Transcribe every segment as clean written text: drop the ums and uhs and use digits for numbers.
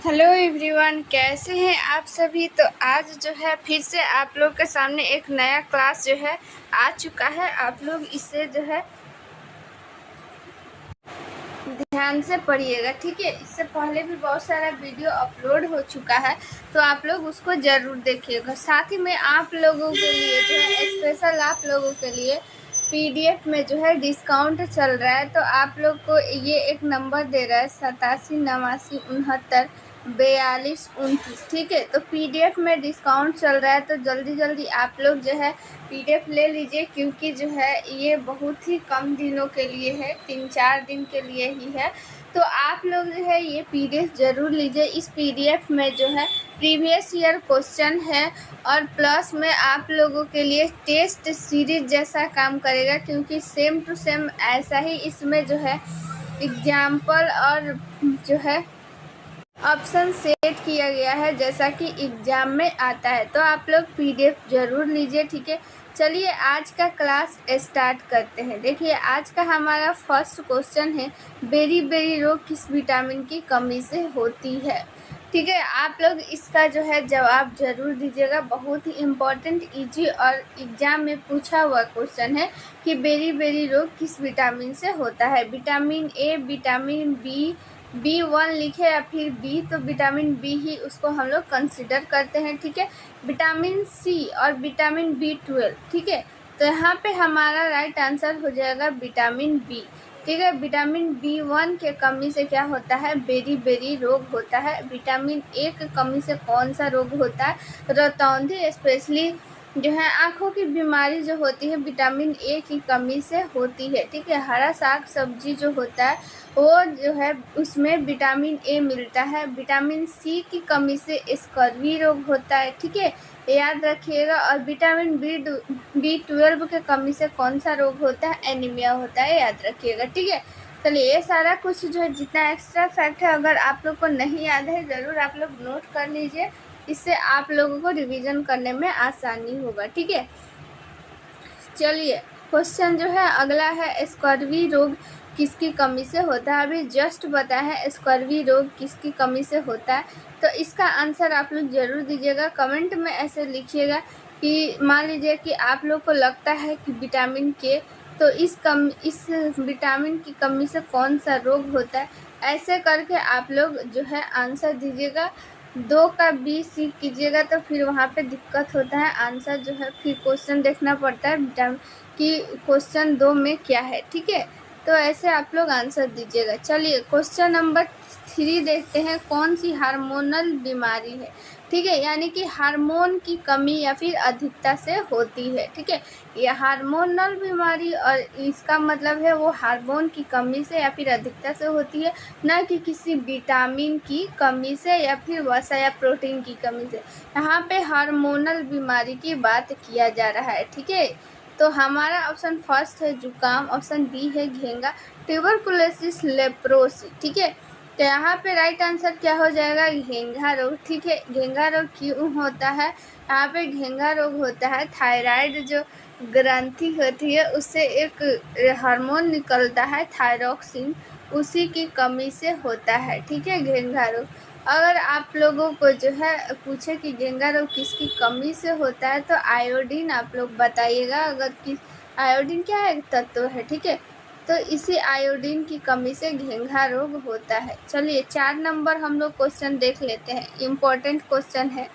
Hello everyone, कैसे हैं आप सभी। तो आज जो है फिर से आप लोग के सामने एक नया क्लास जो है आ चुका है। आप लोग इसे जो है ध्यान से पढ़िएगा, ठीक है। इससे पहले भी बहुत सारा वीडियो अपलोड हो चुका है, तो आप लोग उसको ज़रूर देखिएगा। साथ ही में आप लोगों के लिए जो है स्पेशल आप लोगों के लिए पीडीएफ में जो है डिस्काउंट चल रहा है। तो आप लोग को ये एक नंबर दे रहा है 87 89 69 42 29, ठीक है। तो पीडीएफ में डिस्काउंट चल रहा है, तो जल्दी जल्दी आप लोग जो है पीडीएफ ले लीजिए, क्योंकि जो है ये बहुत ही कम दिनों के लिए है, 3-4 दिन के लिए ही है। तो आप लोग जो है ये पीडीएफ ज़रूर लीजिए। इस पीडीएफ में जो है प्रीवियस ईयर क्वेश्चन है और प्लस में आप लोगों के लिए टेस्ट सीरीज जैसा काम करेगा, क्योंकि सेम टू सेम ऐसा ही इसमें जो है एग्जाम्पल और जो है ऑप्शन सेट किया गया है जैसा कि एग्जाम में आता है। तो आप लोग पीडीएफ ज़रूर लीजिए, ठीक है। चलिए आज का क्लास स्टार्ट करते हैं। देखिए आज का हमारा फर्स्ट क्वेश्चन है, बेरी बेरी रोग किस विटामिन की कमी से होती है, ठीक है। आप लोग इसका जो है जवाब ज़रूर दीजिएगा। बहुत ही इम्पोर्टेंट, इजी और एग्जाम में पूछा हुआ क्वेश्चन है कि बेरी बेरी रोग किस विटामिन से होता है। विटामिन ए, विटामिन बी1 लिखे या फिर बी, तो विटामिन बी ही उसको हम लोग कंसिडर करते हैं, ठीक है। विटामिन सी और विटामिन बी12, ठीक है। तो यहाँ पे हमारा राइट आंसर हो जाएगा विटामिन बी, ठीक है। विटामिन बी1 के कमी से क्या होता है, बेरी बेरी रोग होता है। विटामिन ए की कमी से कौन सा रोग होता है, रतौंधी स्पेशली जो है आँखों की बीमारी जो होती है विटामिन ए की कमी से होती है, ठीक है। हरा साग सब्जी जो होता है वो जो है उसमें विटामिन ए मिलता है। विटामिन सी की कमी से स्कर्वी रोग होता है, ठीक है, याद रखिएगा। और विटामिन बी12 के कमी से कौन सा रोग होता है, एनीमिया होता है, याद रखिएगा, ठीक है। चलिए ये सारा कुछ जो है जितना एक्स्ट्रा फैक्ट है अगर आप लोग को नहीं याद है ज़रूर आप लोग नोट कर लीजिए, इससे आप लोगों को रिवीजन करने में आसानी होगा, ठीक है। चलिए क्वेश्चन जो है अगला है, स्कर्वी रोग किसकी कमी से होता है। अभी जस्ट बताया है स्कर्वी रोग किसकी कमी से होता है, तो इसका आंसर आप लोग ज़रूर दीजिएगा। कमेंट में ऐसे लिखिएगा कि मान लीजिए कि आप लोग को लगता है कि विटामिन के, तो इस विटामिन की कमी से कौन सा रोग होता है, ऐसे करके आप लोग जो है आंसर दीजिएगा। 2 का 20 कीजिएगा तो फिर वहाँ पे दिक्कत होता है, आंसर जो है फिर क्वेश्चन देखना पड़ता है विटामिन की क्वेश्चन 2 में क्या है, ठीक है। तो ऐसे आप लोग आंसर दीजिएगा। चलिए क्वेश्चन नंबर 3 देखते हैं, कौन सी हार्मोनल बीमारी है, ठीक है, यानी कि हार्मोन की कमी या फिर अधिकता से होती है, ठीक है। ये हार्मोनल बीमारी और इसका मतलब है वो हार्मोन की कमी से या फिर अधिकता से होती है, न कि किसी विटामिन की कमी से या फिर वसा या प्रोटीन की कमी से। यहाँ पे हार्मोनल बीमारी की बात किया जा रहा है, ठीक है। तो हमारा ऑप्शन फर्स्ट है जुकाम, ऑप्शन बी है घेंगा, ट्यूबरकुलोसिस, लेप्रोसी, ठीक है। तो यहाँ पे राइट आंसर क्या हो जाएगा, घेंगा रोग, ठीक है। घेंगा रोग क्यों होता है, यहाँ पे घेंगा रोग होता है थायराइड जो ग्रंथि होती है उससे एक हार्मोन निकलता है थायरोक्सिन, उसी की कमी से होता है, ठीक है, घेंगा रोग। अगर आप लोगों को जो है पूछे कि घेंगा रोग किसकी कमी से होता है, तो आयोडीन आप लोग बताइएगा। अगर कि आयोडीन क्या है, तत्व है, ठीक है। तो इसी आयोडीन की कमी से घेंगा रोग होता है। चलिए 4 नंबर हम लोग क्वेश्चन देख लेते हैं, इम्पोर्टेंट क्वेश्चन है।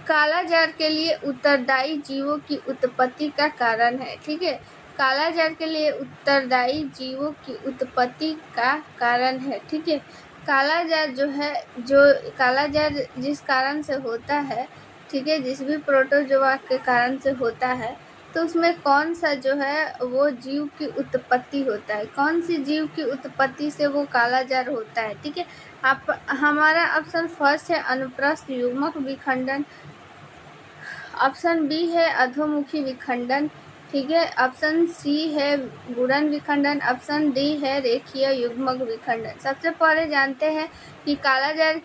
कालाजार के लिए उत्तरदायी जीवों की उत्पत्ति का कारण है, ठीक है। कालाजार के लिए उत्तरदायी जीवों की उत्पत्ति का कारण है, ठीक है। कालाजार जो है, जो कालाजार जिस कारण से होता है, ठीक है, जिस भी प्रोटोजोआ के कारण से होता है, तो उसमें कौन सा जो है वो जीव की उत्पत्ति होता है, कौन सी जीव की उत्पत्ति से वो कालाजार होता है, ठीक है। आप हमारा ऑप्शन फर्स्ट है अनुप्रस्थ युग्मक विखंडन, ऑप्शन बी है अधोमुखी विखंडन, ठीक है। ऑप्शन सी है गुणन विखंडन, ऑप्शन डी है रेखीय युग्मक विखंडन। सबसे पहले जानते हैं कि कालाजार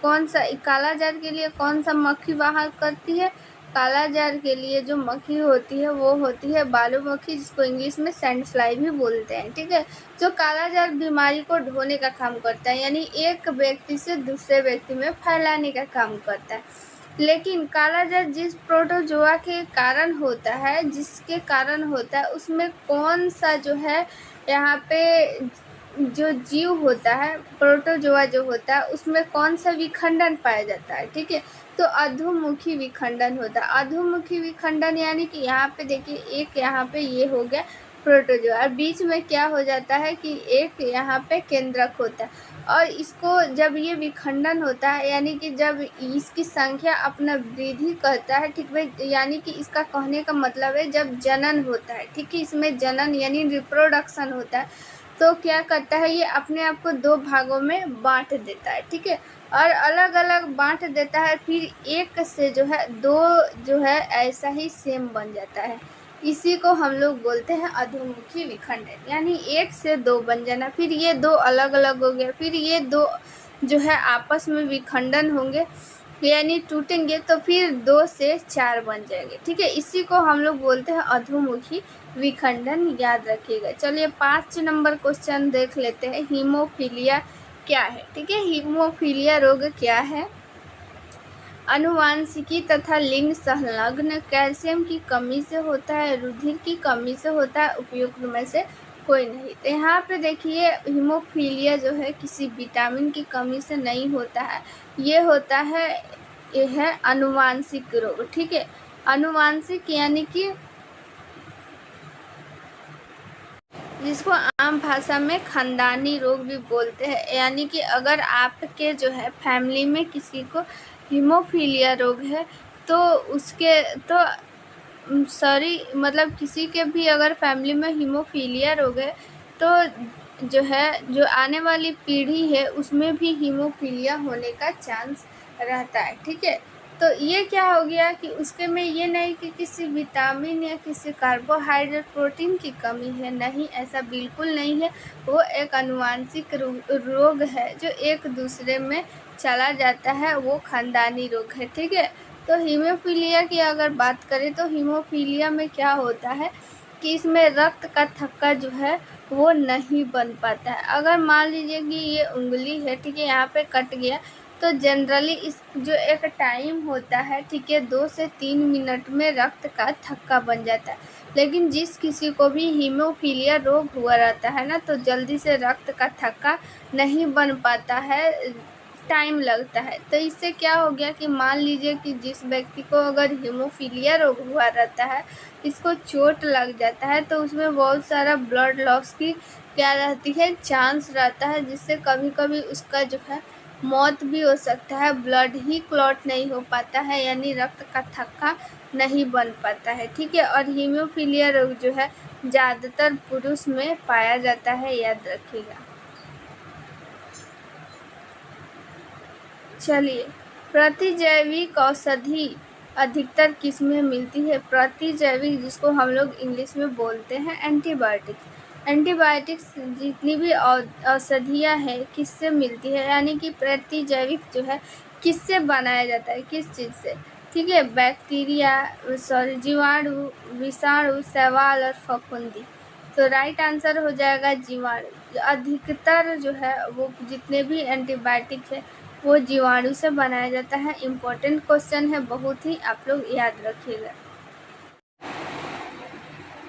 कौन सा कालाजार के लिए कौन सा मक्खी वाहक करती है, कालाजार के लिए जो मक्खी होती है वो होती है बालू मक्खी, जिसको इंग्लिश में सैंड फ्लाई भी बोलते हैं, ठीक है। जो कालाजार बीमारी को ढोने का काम करता है, यानी एक व्यक्ति से दूसरे व्यक्ति में फैलाने का काम करता है। लेकिन कालाजार जिस प्रोटोजोआ के कारण होता है, जिसके कारण होता है, उसमें कौन सा जो है यहाँ पे जो जीव होता है, प्रोटोजोआ जो होता है, उसमें कौन सा विखंडन पाया जाता है, ठीक है। तो अधोमुखी विखंडन होता है। अधोमुखी विखंडन यानी कि यहाँ पे देखिए, एक यहाँ पे ये हो गया प्रोटोजोआ, और बीच में क्या हो जाता है कि एक यहाँ पे केंद्रक होता है, और इसको जब ये विखंडन होता है, यानी कि जब इसकी संख्या अपना वृद्धि करता है, ठीक भाई, यानी कि इसका कहने का मतलब है जब जनन होता है, ठीक है, इसमें जनन यानी रिप्रोडक्शन होता है, तो क्या करता है, ये अपने आप को दो भागों में बांट देता है, ठीक है, और अलग अलग बांट देता है। फिर एक से जो है दो जो है ऐसा ही सेम बन जाता है, इसी को हम लोग बोलते हैं अधोमुखी विखंडन, यानी एक से दो बन जाना। फिर ये दो अलग अलग हो गया, फिर ये दो जो है आपस में विखंडन होंगे, यानी टूटेंगे, तो फिर 2 से 4 बन जाएंगे, ठीक है। इसी को हम लोग बोलते हैं अधोमुखी विखंडन, याद रखिएगा। चलिए 5 नंबर क्वेश्चन देख लेते हैं, हीमोफीलिया क्या है, ठीक है। हीमोफीलिया रोग क्या है? अनुवांशिकी तथा लिंग संलग्न, कैल्शियम की कमी से होता है, रुधिर की कमी से होता है, उपयुक्त में से कोई नहीं। तो यहाँ पे देखिए, हीमोफीलिया जो है किसी विटामिन की कमी से नहीं होता है, ये होता है, ये है अनुवांशिक रोग, ठीक है। अनुवांशिक यानी कि जिसको आम भाषा में खानदानी रोग भी बोलते हैं, यानी कि अगर आपके जो है फैमिली में किसी को हीमोफीलिया रोग है, तो उसके तो मतलब किसी के भी अगर फैमिली में हीमोफीलिया रोग है, तो जो है जो आने वाली पीढ़ी है उसमें भी हीमोफीलिया होने का चांस रहता है, ठीक है। तो ये क्या हो गया कि उसके में ये नहीं कि किसी विटामिन या किसी कार्बोहाइड्रेट प्रोटीन की कमी है, नहीं, ऐसा बिल्कुल नहीं है। वो एक अनुवांशिक रोग है जो एक दूसरे में चला जाता है, वो खानदानी रोग है, ठीक है। तो हीमोफीलिया की अगर बात करें तो हीमोफीलिया में क्या होता है कि इसमें रक्त का थक्का जो है वो नहीं बन पाता है। अगर मान लीजिए कि ये उंगली है, ठीक है, यहाँ पे कट गया, तो जनरली इस जो एक टाइम होता है, ठीक है, 2 से 3 मिनट में रक्त का थक्का बन जाता है। लेकिन जिस किसी को भी हीमोफीलिया रोग हुआ रहता है ना, तो जल्दी से रक्त का थक्का नहीं बन पाता है, टाइम लगता है। तो इससे क्या हो गया कि मान लीजिए कि जिस व्यक्ति को अगर हीमोफीलिया रोग हुआ रहता है, इसको चोट लग जाता है, तो उसमें बहुत सारा ब्लड लॉस की क्या रहती है, चांस रहता है, जिससे कभी कभी उसका जो है मौत भी हो सकता है। ब्लड ही क्लॉट नहीं हो पाता है, यानी रक्त का थक्का नहीं बन पाता है, ठीक है। और हीमोफीलिया रोग जो है ज़्यादातर पुरुष में पाया जाता है, याद रखिएगा। चलिए, प्रतिजैविक औषधि अधिकतर किस में मिलती है? प्रतिजैविक, जिसको हम लोग इंग्लिश में बोलते हैं एंटीबायोटिक्स। एंटीबायोटिक्स जितनी भी औषधियाँ हैं किससे मिलती है, यानी कि प्रतिजैविक जो है किससे बनाया जाता है, किस चीज़ से, ठीक है। बैक्टीरिया, जीवाणु, विषाणु, शैवाल और फफूंदी। तो राइट आंसर हो जाएगा जीवाणु। अधिकतर जो है वो जितने भी एंटीबायोटिक है वो जीवाणु से बनाया जाता है। इम्पोर्टेंट क्वेश्चन है बहुत ही, आप लोग याद रखिएगा।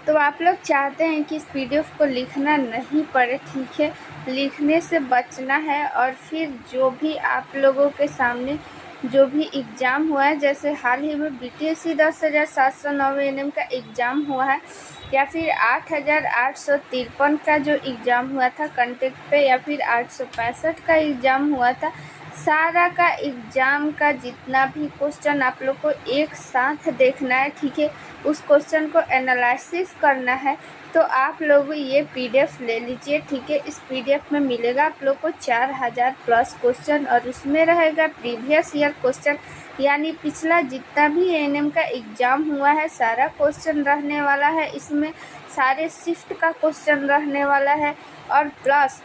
तो आप लोग चाहते हैं कि इस पीडीएफ को लिखना नहीं पड़े, ठीक है, लिखने से बचना है, और फिर जो भी आप लोगों के सामने जो भी एग्ज़ाम हुआ है, जैसे हाल ही में बीटीएससी 10,709 एनएम का एग्ज़ाम हुआ है, या फिर 8,853 का जो एग्ज़ाम हुआ था कंटेक्ट पे, या फिर 865 का एग्ज़ाम हुआ था, सारा का एग्ज़ाम का जितना भी क्वेश्चन आप लोग को एक साथ देखना है, ठीक है, उस क्वेश्चन को एनालिसिस करना है। तो आप लोग ये पीडीएफ ले लीजिए, ठीक है। इस पीडीएफ में मिलेगा आप लोग को 4000 प्लस क्वेश्चन, और उसमें रहेगा प्रीवियस ईयर क्वेश्चन, यानी पिछला जितना भी एएनएम का एग्ज़ाम हुआ है सारा क्वेश्चन रहने वाला है इसमें, सारे शिफ्ट का क्वेश्चन रहने वाला है, और प्लस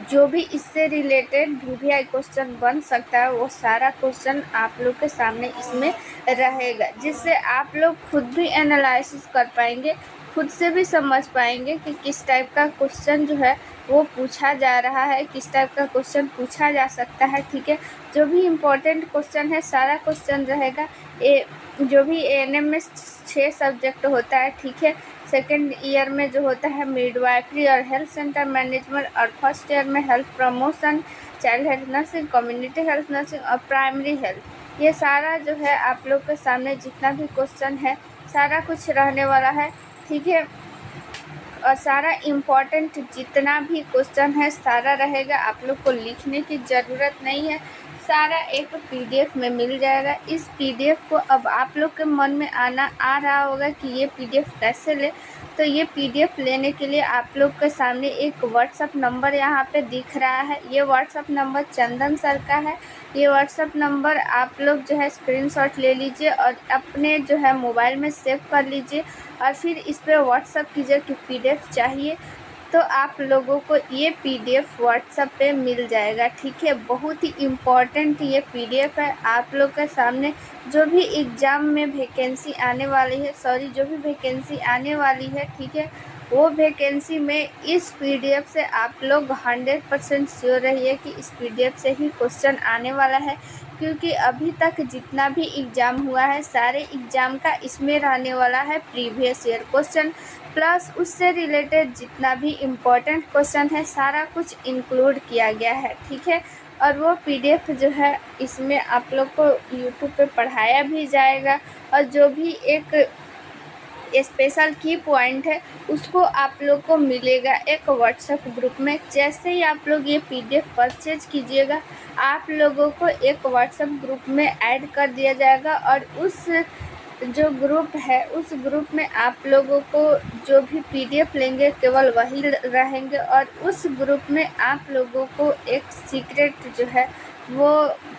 जो भी इससे रिलेटेड वीवीआई क्वेश्चन बन सकता है वो सारा क्वेश्चन आप लोग के सामने इसमें रहेगा, जिससे आप लोग खुद भी एनालिसिस कर पाएंगे, खुद से भी समझ पाएंगे कि किस टाइप का क्वेश्चन जो है वो पूछा जा रहा है, किस टाइप का क्वेश्चन पूछा जा सकता है। ठीक है, जो भी इम्पोर्टेंट क्वेश्चन है सारा क्वेश्चन रहेगा। जो भी एएनएम में 6 सब्जेक्ट होता है, ठीक है, सेकेंड ईयर में जो होता है मिडवाइफरी और हेल्थ सेंटर मैनेजमेंट, और फर्स्ट ईयर में health promotion, child health nursing, community health nursing और प्राइमरी हेल्थ, ये सारा जो है आप लोग के सामने जितना भी क्वेश्चन है सारा कुछ रहने वाला है। ठीक है, और सारा इम्पोर्टेंट जितना भी क्वेश्चन है सारा रहेगा, आप लोग को लिखने की ज़रूरत नहीं है, सारा एक पीडीएफ में मिल जाएगा। इस पीडीएफ को अब आप लोग के मन में आ रहा होगा कि ये पीडीएफ कैसे ले, तो ये पीडीएफ लेने के लिए आप लोग के सामने एक व्हाट्सअप नंबर यहाँ पे दिख रहा है। ये व्हाट्सअप नंबर चंदन सर का है। ये व्हाट्सअप नंबर आप लोग जो है स्क्रीनशॉट ले लीजिए और अपने जो है मोबाइल में सेव कर लीजिए, और फिर इस पर व्हाट्सअप कीजिए कि पीडीएफ चाहिए, तो आप लोगों को ये पीडीएफ व्हाट्सएप पे मिल जाएगा। ठीक है, बहुत ही इम्पॉर्टेंट ये पीडीएफ है। आप लोग के सामने जो भी एग्ज़ाम में वैकेंसी आने वाली है, जो भी वैकेंसी आने वाली है, ठीक है, वो वैकेंसी में इस पीडीएफ से आप लोग 100% श्योर रहिए कि इस पीडीएफ से ही क्वेश्चन आने वाला है, क्योंकि अभी तक जितना भी एग्ज़ाम हुआ है सारे एग्ज़ाम का इसमें रहने वाला है प्रीवियस ईयर क्वेश्चन, प्लस उससे रिलेटेड जितना भी इम्पोर्टेंट क्वेश्चन है सारा कुछ इंक्लूड किया गया है। ठीक है, और वो पीडीएफ जो है इसमें आप लोग को यूट्यूब पे पढ़ाया भी जाएगा, और जो भी एक स्पेशल की पॉइंट है उसको आप लोग को मिलेगा एक व्हाट्सएप ग्रुप में। जैसे ही आप लोग ये पीडीएफ परचेज कीजिएगा आप लोगों को एक व्हाट्सएप ग्रुप में ऐड कर दिया जाएगा, और उस जो ग्रुप है उस ग्रुप में आप लोगों को जो भी पीडीएफ लेंगे केवल वही रहेंगे, और उस ग्रुप में आप लोगों को एक सीक्रेट जो है वो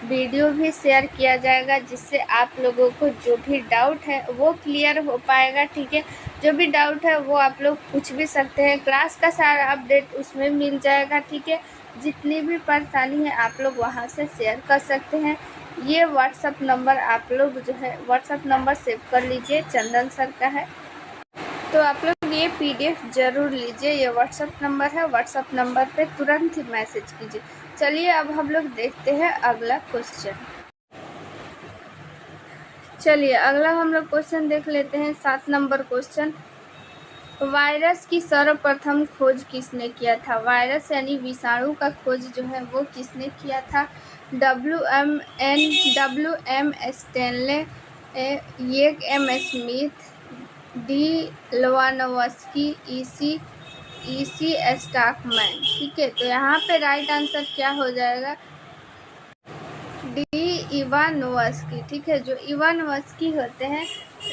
वीडियो भी शेयर किया जाएगा, जिससे आप लोगों को जो भी डाउट है वो क्लियर हो पाएगा। ठीक है, जो भी डाउट है वो आप लोग पूछ भी सकते हैं, क्लास का सारा अपडेट उसमें मिल जाएगा। ठीक है, जितनी भी परेशानी है आप लोग वहाँ से शेयर कर सकते हैं। ये व्हाट्सअप नंबर आप लोग जो है व्हाट्सअप नंबर सेव कर लीजिए, चंदन सर का है, तो आप लोग ये पीडीएफ ज़रूर लीजिए। ये व्हाट्सअप नंबर है, व्हाट्सअप नंबर पे तुरंत ही मैसेज कीजिए। चलिए अब हम लोग देखते हैं अगला क्वेश्चन। चलिए अगला हम लोग क्वेश्चन देख लेते हैं। 7 नंबर क्वेश्चन, वायरस की सर्वप्रथम खोज किसने किया था? वायरस यानी विषाणु का खोज जो है वो किसने किया था? WM Stanley, M Smith, D Ivanovsky, EC Stockman. ठीक है, तो यहाँ पे राइट आंसर क्या हो जाएगा? D Ivanovsky. ठीक है, जो इवानोवस्की होते हैं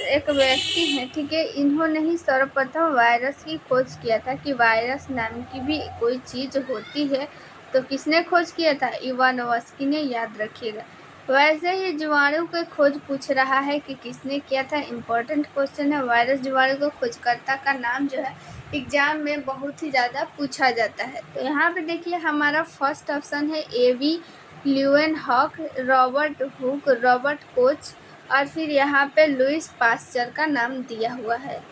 एक व्यक्ति हैं, ठीक है, इन्होंने ही सर्वप्रथम वायरस की खोज किया था कि वायरस नाम की भी कोई चीज़ होती है। तो किसने खोज किया था? इवानोवस्की ने, याद रखिएगा। वैसे ही जीवाणु की खोज पूछ रहा है कि किसने किया था, इम्पोर्टेंट क्वेश्चन है। वायरस जीवाणु को खोजकर्ता का नाम जो है एग्जाम में बहुत ही ज़्यादा पूछा जाता है। तो यहाँ पे देखिए हमारा फर्स्ट ऑप्शन है AV Leeuwenhoek, Robert Hooke, Robert Koch, और फिर यहाँ पे लुइस पास्चर का नाम दिया हुआ है।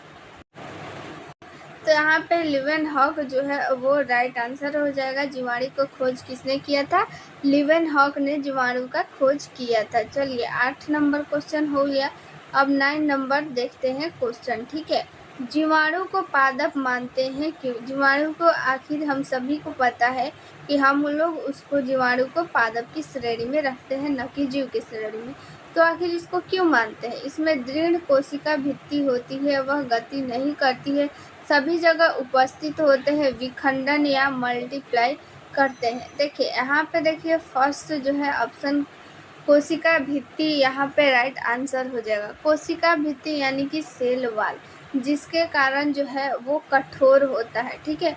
तो यहाँ पे ल्यूवेनहॉक जो है वो राइट आंसर हो जाएगा। जीवाणु को खोज किसने किया था? ल्यूवेनहॉक ने जीवाणु का खोज किया था। चलिए 8 नंबर क्वेश्चन हो गया। अब 9 नंबर देखते हैं क्वेश्चन। ठीक है, जीवाणु को पादप मानते हैं क्यों? जीवाणु को आखिर हम सभी को पता है कि हम लोग उसको जीवाणु को पादप की श्रेणी में रखते हैं, न कि जीव की श्रेणी में। तो आखिर इसको क्यों मानते हैं? इसमें दृढ़ कोशिका भित्ति होती है, वह गति नहीं करती है, सभी जगह उपस्थित होते हैं, विखंडन या मल्टीप्लाई करते हैं। देखिए यहाँ पे देखिए फर्स्ट जो है ऑप्शन कोशिका भित्ति यहाँ पे राइट आंसर हो जाएगा। कोशिका भित्ति यानी कि सेल वाल, जिसके कारण जो है वो कठोर होता है। ठीक है,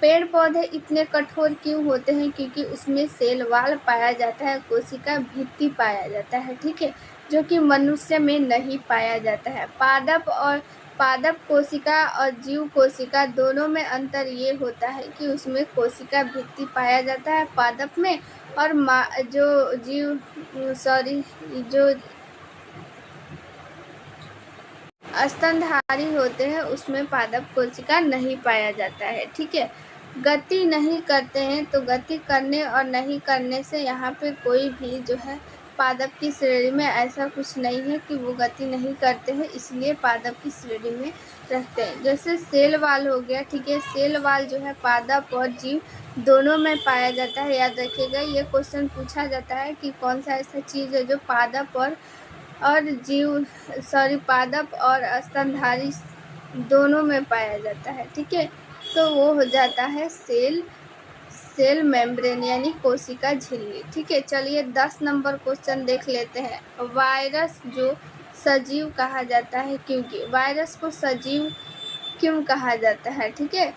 पेड़ पौधे इतने कठोर क्यों होते हैं? क्योंकि उसमें सेल वाल पाया जाता है, कोशिका भित्ति पाया जाता है। ठीक है, जो कि मनुष्य में नहीं पाया जाता है। पादप और पादप कोशिका और जीव कोशिका दोनों में अंतर ये होता है कि उसमें कोशिका भित्ति पाया जाता है पादप में, और जो स्तनधारी होते हैं उसमें पादप कोशिका नहीं पाया जाता है। ठीक है, गति नहीं करते हैं तो गति करने और नहीं करने से यहाँ पे कोई भी जो है पादप की श्रेणी में ऐसा कुछ नहीं है कि वो गति नहीं करते हैं, इसलिए पादप की श्रेणी में रखते हैं। जैसे सेल वाल हो गया, ठीक है, सेल वाल जो है पादप और जीव दोनों में पाया जाता है। याद रखिएगा, ये क्वेश्चन पूछा जाता है कि कौन सा ऐसा चीज़ है जो पादप और पादप और स्तनधारी दोनों में पाया जाता है। ठीक है, तो वो हो जाता है सेल मेम्ब्रेन यानी कोशिका झिल्ली। ठीक है, चलिए 10 नंबर क्वेश्चन देख लेते हैं। वायरस जो सजीव कहा जाता है, क्योंकि वायरस को सजीव क्यों कहा जाता है? ठीक है,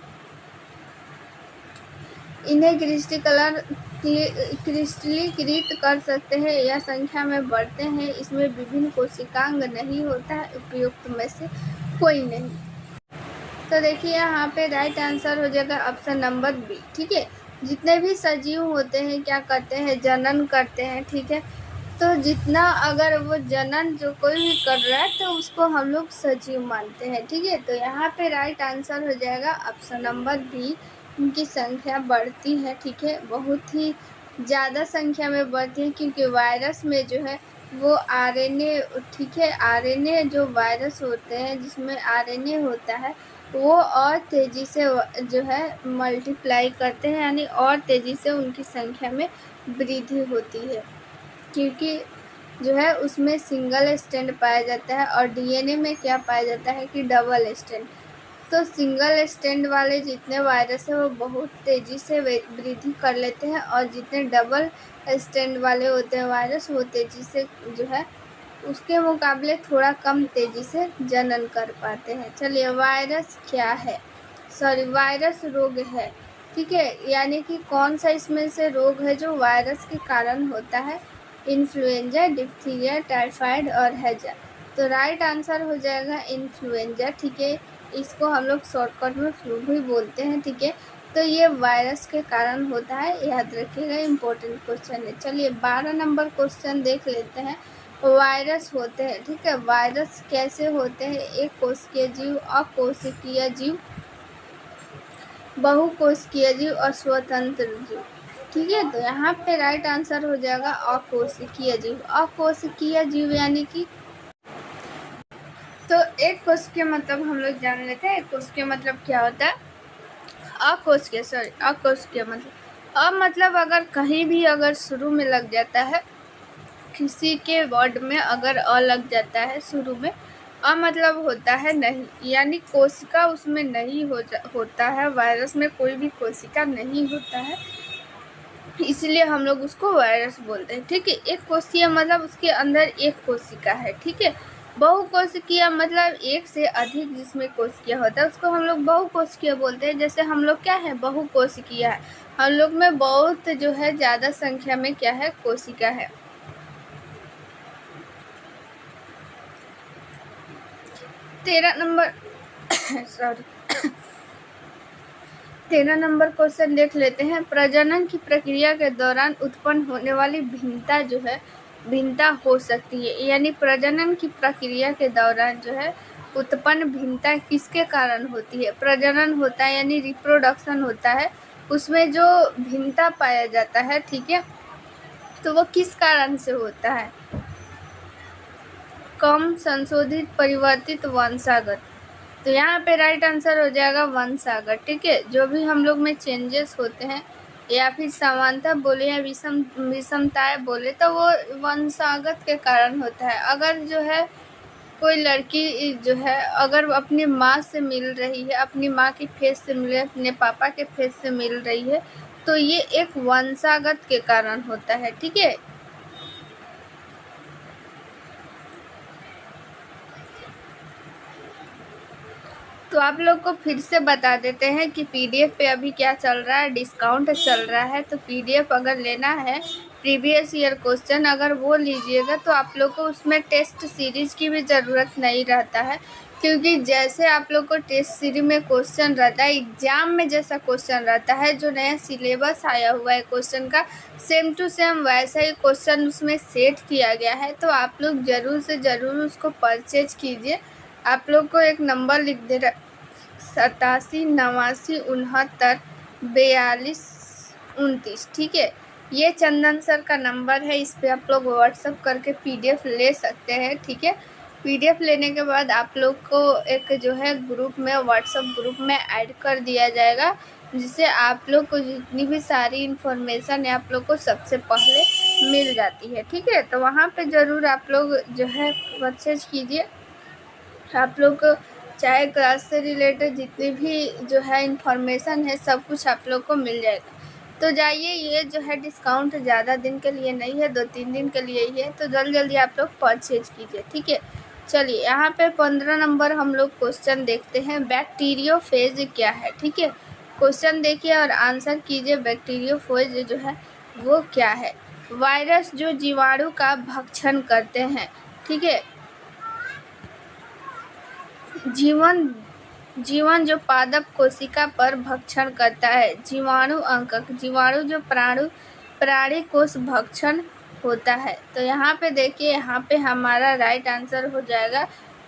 इन्हें क्रिस्टलीकृत कर सकते हैं या संख्या में बढ़ते हैं। इसमें विभिन्न कोशिकांग नहीं होता है, उपयुक्त में से कोई नहीं। तो देखिए यहाँ पे राइट आंसर हो जाएगा ऑप्शन नंबर बी। ठीक है, जितने भी सजीव होते हैं क्या करते हैं? जनन करते हैं। ठीक है, तो जितना अगर वो जनन जो कोई भी कर रहा है तो उसको हम लोग सजीव मानते हैं। ठीक है, तो यहाँ पे राइट आंसर हो जाएगा ऑप्शन नंबर बी, उनकी संख्या बढ़ती है। ठीक है, बहुत ही ज़्यादा संख्या में बढ़ती है, क्योंकि वायरस में जो है वो आरएनए, ठीक है, आरएनए जो वायरस होते हैं जिसमें आरएनए होता है वो और तेज़ी से जो है मल्टीप्लाई करते हैं, यानी और तेज़ी से उनकी संख्या में वृद्धि होती है, क्योंकि जो है उसमें सिंगल स्ट्रैंड पाया जाता है और डीएनए में क्या पाया जाता है कि डबल स्ट्रैंड। तो सिंगल स्ट्रैंड वाले जितने वायरस है वो बहुत तेज़ी से वृद्धि कर लेते हैं, और जितने डबल स्ट्रैंड वाले होते हैं वायरस वो तेज़ी से जो है उसके मुकाबले थोड़ा कम तेज़ी से जनन कर पाते हैं। चलिए, वायरस क्या है? वायरस रोग है। ठीक है, यानी कि कौन सा इसमें से रोग है जो वायरस के कारण होता है? इन्फ्लुएंजा, डिप्थीरिया, टाइफाइड और हैजा। तो राइट आंसर हो जाएगा इन्फ्लुएंजा। ठीक है, इसको हम लोग शॉर्टकट में फ्लू भी बोलते हैं। ठीक है, तो ये वायरस के कारण होता है, याद रखिएगा, इम्पोर्टेंट क्वेश्चन है। चलिए 12 नंबर क्वेश्चन देख लेते हैं। वायरस होते हैं, ठीक है, वायरस कैसे होते हैं? एक कोशिकीय जीव, अकोशिकीय जीव, बहुकोशिकीय जीव और स्वतंत्र जीव। ठीक है, तो यहाँ पे राइट आंसर हो जाएगा अकोशिकीय जीव। अकोशिकीय जीव यानी कि, तो एक कोशिकीय मतलब हम लोग जान लेते हैं। एक कोशिकीय मतलब क्या होता है? अकोशिकीय मतलब अगर कहीं भी अगर शुरू में लग जाता है, किसी के वर्ड में अगर अ लग जाता है शुरू में, मतलब होता है नहीं, यानी कोशिका उसमें नहीं होता है। वायरस में कोई भी कोशिका नहीं होता है, इसलिए हम लोग उसको वायरस बोलते हैं। ठीक है, एक कोशिकीय मतलब उसके अंदर एक कोशिका है। ठीक है, बहुकोशिकीय मतलब एक से अधिक जिसमें कोशिकीय होता है उसको हम लोग बहुकोशिकीय बोलते हैं। जैसे हम लोग क्या है? बहुकोशिकीय है, हम लोग में बहुत जो है ज़्यादा संख्या में क्या है? कोशिका है। 13 नंबर क्वेश्चन देख लेते हैं। प्रजनन की प्रक्रिया के दौरान उत्पन्न होने वाली भिन्नता जो है भिन्नता हो सकती है, यानी प्रजनन की प्रक्रिया के दौरान जो है उत्पन्न भिन्नता किसके कारण होती है? प्रजनन होता है यानी रिप्रोडक्शन होता है, उसमें जो भिन्नता पाया जाता है, ठीक है, तो वो किस कारण से होता है? कम, संशोधित, परिवर्तित, वंशागत। तो यहाँ पे राइट आंसर हो जाएगा वंशागत। ठीक है, जो भी हम लोग में चेंजेस होते हैं या फिर समानता बोले या विषमताएं बोले तो वो वंशागत के कारण होता है। अगर जो है कोई लड़की जो है अगर अपनी माँ से मिल रही है, अपनी माँ की फेस से मिल रही है, अपने पापा के फेस से मिल रही है, तो ये एक वंशागत के कारण होता है। ठीक है, तो आप लोग को फिर से बता देते हैं कि पीडीएफ पे अभी क्या चल रहा है, डिस्काउंट चल रहा है। तो पीडीएफ अगर लेना है प्रीवियस ईयर क्वेश्चन अगर वो लीजिएगा तो आप लोग को उसमें टेस्ट सीरीज की भी ज़रूरत नहीं रहता है, क्योंकि जैसे आप लोग को टेस्ट सीरीज में क्वेश्चन रहता है, एग्जाम में जैसा क्वेश्चन रहता है, जो नया सिलेबस आया हुआ है क्वेश्चन का, सेम टू सेम वैसा ही क्वेश्चन उसमें सेट किया गया है। तो आप लोग ज़रूर से ज़रूर उसको परचेज कीजिए। आप लोग को एक नंबर लिख दे रहा 87 89 69 42 29, ठीक है। ये चंदन सर का नंबर है, इस पर आप लोग व्हाट्सअप करके PDF ले सकते हैं, ठीक है। PDF लेने के बाद आप लोग को एक जो है ग्रुप में, व्हाट्सअप ग्रुप में ऐड कर दिया जाएगा, जिससे आप लोग को जितनी भी सारी इन्फॉर्मेशन है आप लोग को सबसे पहले मिल जाती है, ठीक है। तो वहाँ पे ज़रूर आप लोग जो है परचेज कीजिए। आप लोग को चाहे क्लास से रिलेटेड जितनी भी जो है इन्फॉर्मेशन है सब कुछ आप लोग को मिल जाएगा। तो जाइए, ये जो है डिस्काउंट ज़्यादा दिन के लिए नहीं है, 2-3 दिन के लिए ही है, तो जल्दी जल्दी आप लोग परचेज कीजिए, ठीक है। चलिए यहाँ पे 15 नंबर हम लोग क्वेश्चन देखते हैं, बैक्टीरियोफेज क्या है, ठीक है। क्वेश्चन देखिए और आंसर कीजिए, बैक्टीरियोफेज जो है वो क्या है। वायरस जो जीवाणु का भक्षण करते हैं, ठीक है। जीवन जो पादप कोशिका पर भक्षण करता है। जीवाणु अंकक, जीवाणु जो प्राणी कोष भक्षण होता है। तो यहाँ पे देखिए, यहाँ पे हमारा राइट आंसर हो जाएगा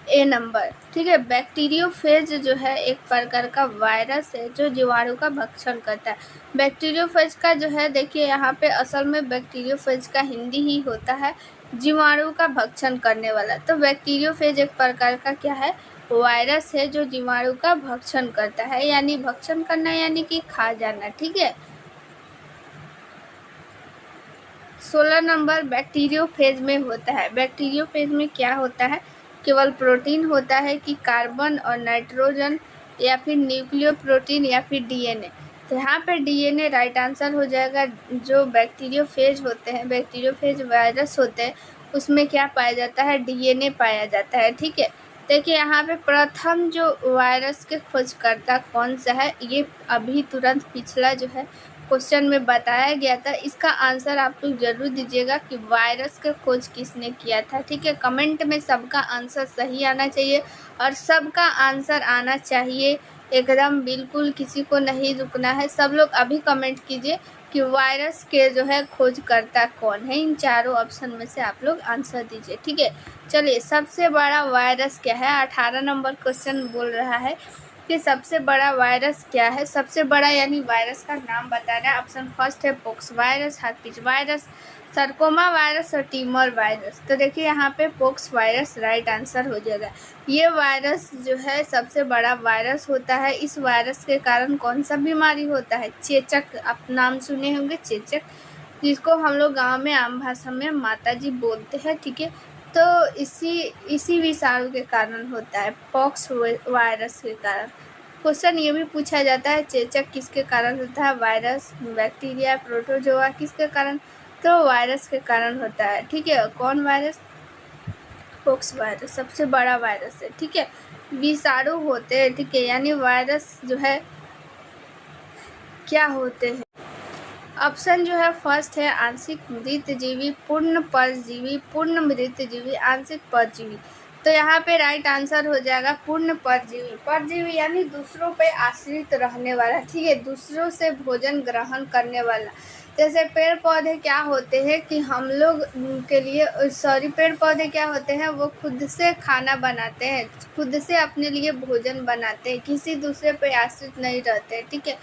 A नंबर, ठीक है। बैक्टीरियोफेज जो है एक प्रकार का वायरस है जो जीवाणु का भक्षण करता है। बैक्टीरियोफेज का जो है देखिए यहाँ पे असल में बैक्टीरियोफेज का हिंदी ही होता है जीवाणु का भक्षण करने वाला। तो बैक्टीरियोफेज एक प्रकार का क्या है, वायरस है जो जीवाणु का भक्षण करता है, यानी भक्षण करना यानी कि खा जाना, ठीक है। 16 नंबर बैक्टीरियोफेज में होता है। बैक्टीरियोफेज में क्या होता है, केवल प्रोटीन होता है कि कार्बन और नाइट्रोजन, या फिर न्यूक्लियो प्रोटीन, या फिर DNA। तो यहाँ पे DNA राइट आंसर हो जाएगा। जो बैक्टीरियोफेज होते हैं, बैक्टीरियोफेज वायरस होते हैं, उसमें क्या पाया जाता है, DNA पाया जाता है, ठीक है। देखिए यहाँ पे प्रथम जो वायरस के खोजकर्ता कौन सा है, ये अभी तुरंत पिछला जो है क्वेश्चन में बताया गया था। इसका आंसर आप लोग जरूर दीजिएगा कि वायरस का खोज किसने किया था, ठीक है। कमेंट में सबका आंसर सही आना चाहिए और सबका आंसर आना चाहिए एकदम, बिल्कुल किसी को नहीं रुकना है। सब लोग अभी कमेंट कीजिए कि वायरस के जो है खोजकर्ता कौन है। इन चारों ऑप्शन में से आप लोग आंसर दीजिए, ठीक है। चलिए, सबसे बड़ा वायरस क्या है। 18 नंबर क्वेश्चन बोल रहा है कि सबसे बड़ा वायरस क्या है। सबसे बड़ा यानी वायरस का नाम बताना है। ऑप्शन फर्स्ट है पोक्स वायरस, हार्टपीच वायरस, सरकोमा वायरस और टीमर वायरस। तो देखिए यहाँ पे पोक्स वायरस राइट आंसर हो जाएगा। ये वायरस जो है सबसे बड़ा वायरस होता है। इस वायरस के कारण कौन सा बीमारी होता है, चेचक। आप नाम सुने होंगे चेचक, जिसको हम लोग गाँव में आम भाषा में माता जी बोलते हैं, ठीक है। तो इसी विषाणु के कारण होता है, पॉक्स वायरस के कारण। क्वेश्चन ये भी पूछा जाता है, चेचक किसके कारण होता है, वायरस, बैक्टीरिया, प्रोटोजोआ किसके कारण, तो वायरस के कारण होता है, ठीक है। कौन वायरस, पॉक्स वायरस सबसे बड़ा वायरस है, ठीक है। विषाणु होते हैं, ठीक है, यानी वायरस जो है क्या होते हैं। ऑप्शन जो है फर्स्ट है आंशिक मृतजीवी, पूर्ण परजीवी, पूर्ण मृतजीवी, आंशिक परजीवी। तो यहाँ पे राइट आंसर हो जाएगा पूर्ण परजीवी। परजीवी यानी दूसरों पे आश्रित रहने वाला, ठीक है, दूसरों से भोजन ग्रहण करने वाला। जैसे पेड़ पौधे क्या होते हैं कि हम लोग के लिए, पेड़ पौधे क्या होते हैं, वो खुद से खाना बनाते हैं, खुद से अपने लिए भोजन बनाते हैं, किसी दूसरे पे आश्रित नहीं रहते, ठीक है।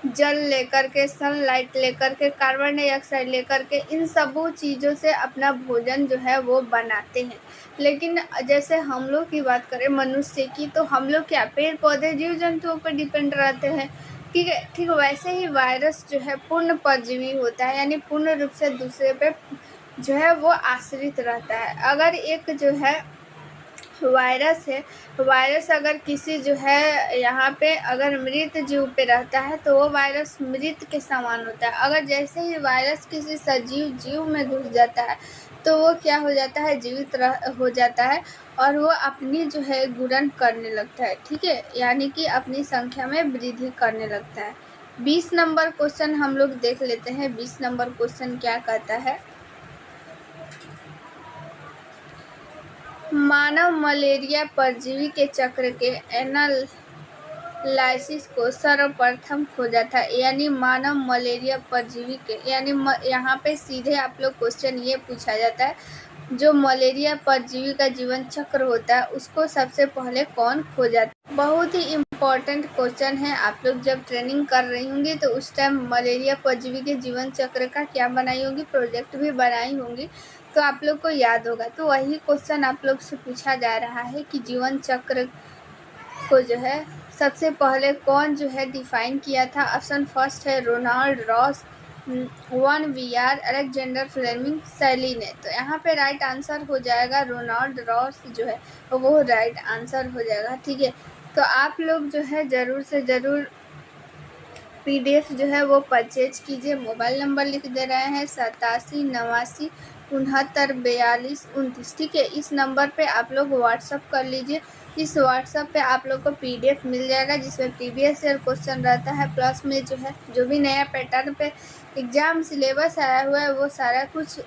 जल लेकर के, सनलाइट लेकर के, कार्बन डाइऑक्साइड लेकर के, इन सबों चीज़ों से अपना भोजन जो है वो बनाते हैं। लेकिन जैसे हम लोग की बात करें मनुष्य की, तो हम लोग क्या, पेड़ पौधे जीव जंतुओं पर डिपेंड रहते हैं, ठीक है। ठीक वैसे ही वायरस जो है पूर्ण परजीवी होता है, यानी पूर्ण रूप से दूसरे पे जो है वो आश्रित रहता है। अगर एक जो है वायरस है, वायरस अगर किसी जो है यहाँ पे अगर मृत जीव पे रहता है तो वो वायरस मृत के समान होता है। अगर जैसे ही वायरस किसी सजीव जीव में घुस जाता है तो वो क्या हो जाता है, जीवित हो जाता है और वो अपनी जो है गुणन करने लगता है, ठीक है, यानी कि अपनी संख्या में वृद्धि करने लगता है। 20 नंबर क्वेश्चन हम लोग देख लेते हैं। 20 नंबर क्वेश्चन क्या कहता है, मानव मलेरिया परजीवी के चक्र के एनालाइसिस को सर्वप्रथम खोजा था। यानी मानव मलेरिया परजीवी के, यानी यहाँ पे सीधे आप लोग क्वेश्चन ये पूछा जाता है, जो मलेरिया परजीवी का जीवन चक्र होता है उसको सबसे पहले कौन खोजा था। बहुत ही इम्पोर्टेंट क्वेश्चन है। आप लोग जब ट्रेनिंग कर रही होंगी तो उस टाइम मलेरिया परजीवी के जीवन चक्र का क्या बनाई होंगी, प्रोजेक्ट भी बनाई होंगी, तो आप लोग को याद होगा। तो वही क्वेश्चन आप लोग से पूछा जा रहा है कि जीवन चक्र को जो है सबसे पहले कौन जो है डिफाइन किया था। ऑप्शन फर्स्ट है Ronald Ross, one VR, Alexander Fleming, Sally ने। तो यहाँ पे राइट आंसर हो जाएगा रोनाल्ड रॉस जो है वो राइट आंसर हो जाएगा। ठीक है, तो आप लोग जो है ज़रूर से ज़रूर PDF जो है वो परचेज कीजिए। मोबाइल नंबर लिख दे रहे हैं 8789694229। ठीक है, इस नंबर पे आप लोग व्हाट्सअप कर लीजिए। इस व्हाट्सअप पे आप लोग को PDF मिल जाएगा जिसमें प्रीवियस ईयर क्वेश्चन रहता है, प्लस में जो है जो भी नया पैटर्न पे एग्ज़ाम सिलेबस आया हुआ है वो सारा कुछ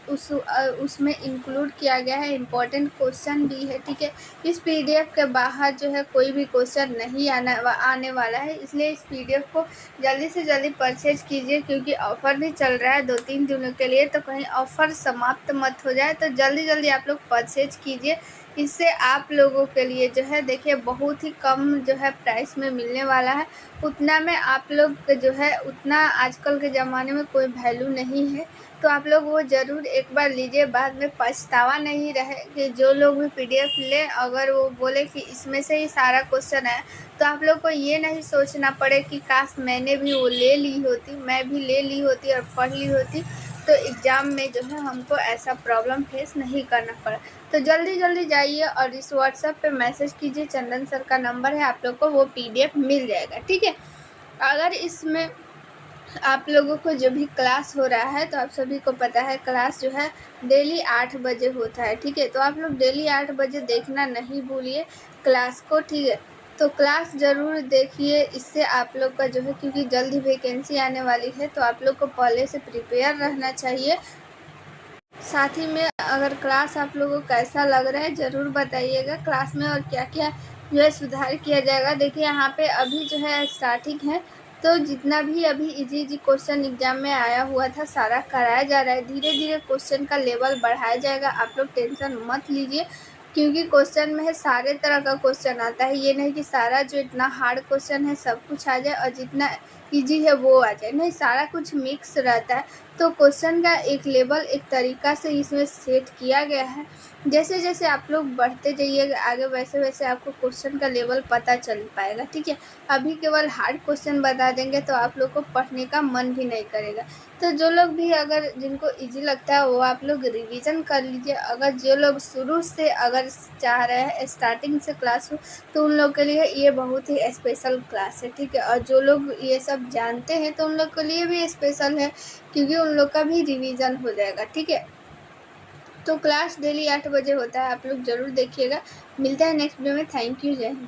उसमें इंक्लूड किया गया है। इम्पोर्टेंट क्वेश्चन भी है। ठीक है, इस PDF के बाहर जो है कोई भी क्वेश्चन नहीं आने वाला है, इसलिए इस PDF को जल्दी से जल्दी परचेज कीजिए, क्योंकि ऑफ़र भी चल रहा है 2-3 दिनों के लिए। तो कहीं ऑफ़र समाप्त मत हो जाए, तो जल्दी जल्दी आप लोग परचेज कीजिए। इससे आप लोगों के लिए जो है देखिए बहुत ही कम जो है प्राइस में मिलने वाला है। उतना में आप लोग जो है उतना आजकल के ज़माने में कोई वैल्यू नहीं है। तो आप लोग वो ज़रूर एक बार लीजिए, बाद में पछतावा नहीं रहे। कि जो लोग भी PDF लें अगर वो बोले कि इसमें से ही सारा क्वेश्चन है, तो आप लोग को ये नहीं सोचना पड़े कि काश मैंने भी वो ले ली होती, मैं भी ले ली होती और पढ़ ली होती, तो एग्ज़ाम में जो है हमको ऐसा प्रॉब्लम फेस नहीं करना पड़ा। तो जल्दी जल्दी जाइए और इस व्हाट्सएप पे मैसेज कीजिए, चंदन सर का नंबर है, आप लोग को वो PDF मिल जाएगा। ठीक है, अगर इसमें आप लोगों को जो भी क्लास हो रहा है, तो आप सभी को पता है क्लास जो है डेली 8 बजे होता है। ठीक है, तो आप लोग डेली 8 बजे देखना नहीं भूलिए क्लास को। ठीक है, तो क्लास ज़रूर देखिए, इससे आप लोग का जो है, क्योंकि जल्दी वैकेंसी आने वाली है, तो आप लोग को पहले से प्रिपेयर रहना चाहिए। साथ ही में अगर क्लास आप लोगों को कैसा लग रहा है ज़रूर बताइएगा, क्लास में और क्या क्या जो है सुधार किया जाएगा। देखिए यहाँ पे अभी जो है स्टार्टिंग है, तो जितना भी अभी इजी क्वेश्चन एग्जाम में आया हुआ था सारा कराया जा रहा है। धीरे धीरे क्वेश्चन का लेवल बढ़ाया जाएगा, आप लोग टेंशन मत लीजिए, क्योंकि क्वेश्चन में है सारे तरह का क्वेश्चन आता है। ये नहीं कि सारा जो इतना हार्ड क्वेश्चन है सब कुछ आ जाए और जितना ईजी है वो आ जाए, नहीं, सारा कुछ मिक्स रहता है। तो क्वेश्चन का एक लेवल एक तरीका से इसमें सेट किया गया है। जैसे जैसे आप लोग बढ़ते जाइएगा आगे, वैसे वैसे आपको क्वेश्चन का लेवल पता चल पाएगा। ठीक है, अभी केवल हार्ड क्वेश्चन बता देंगे तो आप लोग को पढ़ने का मन भी नहीं करेगा। तो जो लोग भी अगर जिनको इजी लगता है वो आप लोग रिवीजन कर लीजिए। अगर जो लोग शुरू से अगर चाह रहे हैं स्टार्टिंग से क्लास हो, तो उन लोग के लिए ये बहुत ही स्पेशल क्लास है। ठीक है, और जो लोग ये सब जानते हैं तो उन लोग के लिए भी स्पेशल है, क्योंकि उन लोग का भी रिवीजन हो जाएगा। ठीक है, तो क्लास डेली 8 बजे होता है, आप लोग ज़रूर देखिएगा। मिलता है नेक्स्ट वीडियो में। थैंक यू, जय हिंद।